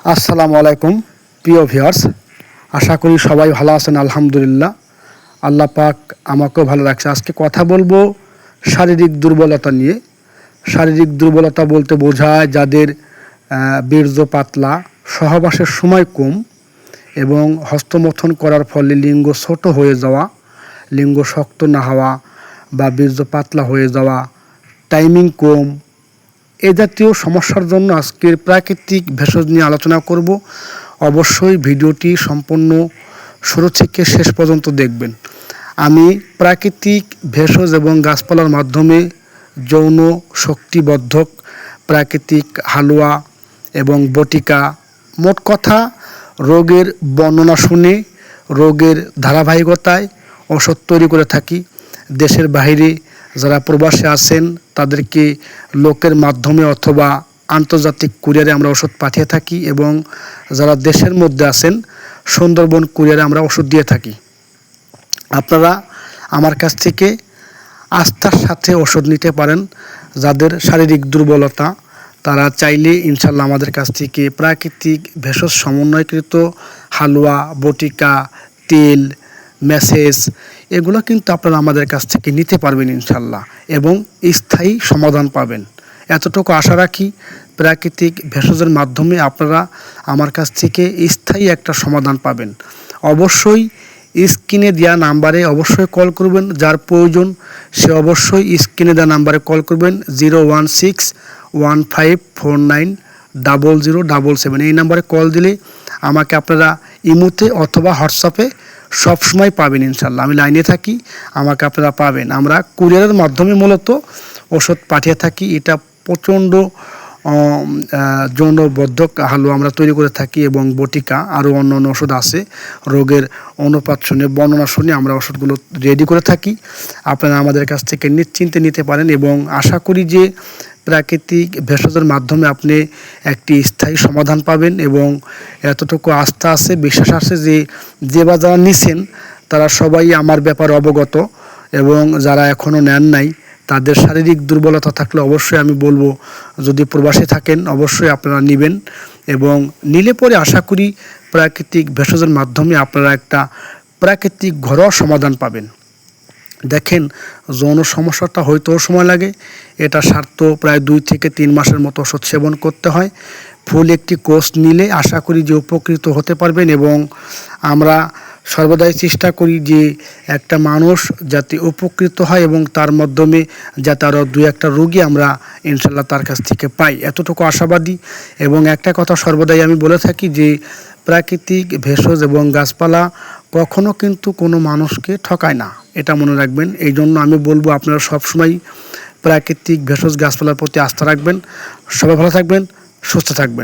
আসসালামু আলাইকুম প্রিয় ভিউয়ার্স, আশা করি সবাই ভালো আছেন। আলহামদুলিল্লাহ, আল্লাহ পাক আমাকেও ভালো রাখছে। আজকে কথা বলবো শারীরিক দুর্বলতা নিয়ে। শারীরিক দুর্বলতা বলতে বোঝায় যাদের বীর্য পাতলা, সহবাসের সময় কম এবং হস্তমথন করার ফলে লিঙ্গ ছোট হয়ে যাওয়া, লিঙ্গ শক্ত না হওয়া বা বীর্য পাতলা হয়ে যাওয়া, টাইমিং কম, এ জাতীয় সমস্যার জন্য আজকের প্রাকৃতিক ভেষজ নিয়ে আলোচনা করব। অবশ্যই ভিডিওটি সম্পূর্ণ শুরু থেকে শেষ পর্যন্ত দেখবেন। আমি প্রাকৃতিক ভেষজ এবং গাছপালার মাধ্যমে যৌন শক্তিবর্ধক প্রাকৃতিক হালুয়া এবং বটিকা, মোট কথা রোগের বর্ণনা শুনে রোগের ধারাবাহিকতায় ওষুধ তৈরি করে থাকি। দেশের বাইরে যারা প্রবাসে আছেন তাদেরকে লোকের মাধ্যমে অথবা আন্তর্জাতিক কুরিয়ারে আমরা ওষুধ পাঠিয়ে থাকি এবং যারা দেশের মধ্যে আছেন সুন্দরবন কুরিয়ারে আমরা ওষুধ দিয়ে থাকি। আপনারা আমার কাছ থেকে আস্থার সাথে ওষুধ নিতে পারেন। যাদের শারীরিক দুর্বলতা তারা চাইলে ইনশাল্লাহ আমাদের কাছ থেকে প্রাকৃতিক ভেষজ সমন্বয়কৃত হালুয়া, বটিকা, তেল, মেসেজ এগুলো কিন্তু আপনারা আমাদের কাছ থেকে নিতে পারবেন ইনশাল্লাহ, এবং স্থায়ী সমাধান পাবেন। এতটুকু আশা রাখি প্রাকৃতিক ভেষজের মাধ্যমে আপনারা আমার কাছ থেকে স্থায়ী একটা সমাধান পাবেন। অবশ্যই স্ক্রিনে দেওয়া নাম্বারে অবশ্যই কল করবেন। যার প্রয়োজন সে অবশ্যই স্ক্রিনে দেওয়া নাম্বারে কল করবেন 01615490077। এই নাম্বারে কল দিলে আমাকে আপনারা ইমোতে অথবা হোয়াটসঅ্যাপে সবসময় পাবেন ইনশাল্লাহ। আমি লাইনে থাকি, আমাকে আপনারা পাবেন। আমরা কুরিয়ারের মাধ্যমে মূলত ওষুধ পাঠিয়ে থাকি। এটা প্রচণ্ড যৌনবর্ধক হালুয়া আমরা তৈরি করে থাকি এবং বটিকা, আরও অন্য অন্য ওষুধ আছে। রোগের অনুপাত শুনে, বর্ণনা শুনে আমরা ওষুধগুলো রেডি করে থাকি। আপনারা আমাদের কাছ থেকে নিশ্চিন্তে নিতে পারেন এবং আশা করি যে প্রাকৃতিক ভেষজের মাধ্যমে আপনি একটি স্থায়ী সমাধান পাবেন। এবং এতটুকু আস্থা আছে, বিশ্বাস আছে যে বা যারা নিছেন তারা সবাই আমার ব্যাপারে অবগত, এবং যারা এখনও নেন নাই তাদের শারীরিক দুর্বলতা থাকলে অবশ্যই আমি বলবো, যদি প্রবাসে থাকেন অবশ্যই আপনারা নেবেন, এবং নিলে পরে আশা করি প্রাকৃতিক ভেষজের মাধ্যমে আপনারা একটা প্রাকৃতিক ঘরোয়া সমাধান পাবেন। দেখেন, যৌন সমস্যাটা হইতেও সময় লাগে। এটা সারতে প্রায় 2 থেকে 3 মাসের মতো ওষুধ সেবন করতে হয়। ফুল একটি কোর্স নিলে আশা করি যে উপকৃত হতে পারবেন, এবং আমরা সর্বদাই চেষ্টা করি যে একটা মানুষ যাতে উপকৃত হয় এবং তার মাধ্যমে যাতে আরও 2-1টা রোগী আমরা ইনশাল্লাহ তার কাছ থেকে পাই, এতটুকু আশাবাদী। এবং একটা কথা সর্বদাই আমি বলে থাকি যে প্রাকৃতিক ভেষজ এবং গাছপালা কখনো কিন্তু কোনো মানুষকে ঠকায় না, এটা মনে রাখবেন। এই জন্য আমি বলবো আপনারা সবসময় প্রাকৃতিক ভেষজ গাছপালার প্রতি আস্থা রাখবেন। সবাই ভালো থাকবেন, সুস্থ থাকবেন।